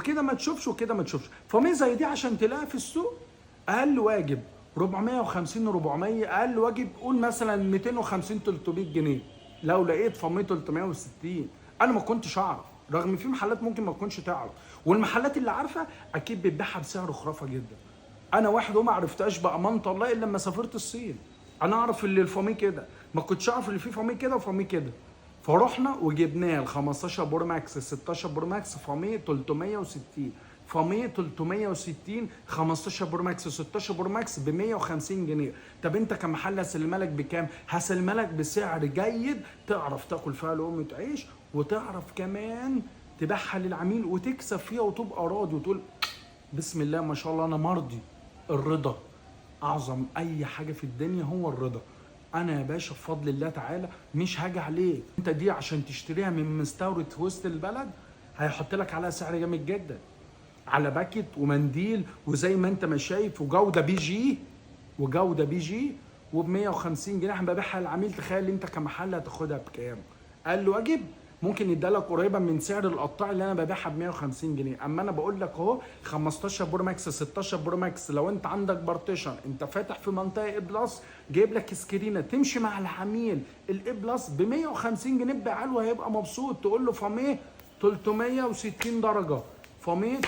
وكده ما تشوفش وكده ما تشوفش. فميه زي دي عشان تلاقيها في السوق اقل واجب 450 400، اقل واجب قول مثلا 250 300 جنيه. لو لقيت فميه 360 انا ما كنتش اعرف، رغم في محلات ممكن ما تكونش تعرف، والمحلات اللي عارفه اكيد بتبيعها بسعر خرافه جدا. انا واحد وما عرفتهاش بامانه الله الا لما سافرت الصين. انا اعرف اللي الفامي كده، ما كنتش اعرف اللي فيه فامي كده وفامي كده. فرحنا وجبناه ال 15 برو ماكس ال 16 برو ماكس فامي 360، فامي 360 15 برو ماكس 16 برو ماكس ب 150 جنيه. طب انت كمحل هسلمها لك بكام؟ هسلمها لك بسعر جيد تعرف تاكل فيها لقمه عيش، وتعرف كمان تبيعها للعميل وتكسب فيها وتبقى راضي وتقول بسم الله ما شاء الله انا مرضي. الرضا اعظم اي حاجه في الدنيا، هو الرضا. انا يا باشا بفضل الله تعالى مش هاجي عليك، انت دي عشان تشتريها من مستورد في وسط البلد هيحط لك عليها سعر جامد جدا، على باكت ومنديل وزي ما انت ما شايف، وجوده بي جي، وجوده بي جي، وب 150 جنيه احنا ببيعها للعميل. تخيل انت كمحل هتاخدها بكام؟ اقل واجب ممكن يدالك قريبه من سعر القطاع اللي انا ببيعها ب 150 جنيه. اما انا بقول لك اهو 15 برو ماكس 16 برو ماكس، لو انت عندك بارتيشن انت فاتح في منطقه اي بلس جايب لك سكرينه تمشي مع العميل الاي بلس ب 150 جنيه تبيعها له هيبقى مبسوط. تقول له فاميه 360 درجه، فاميه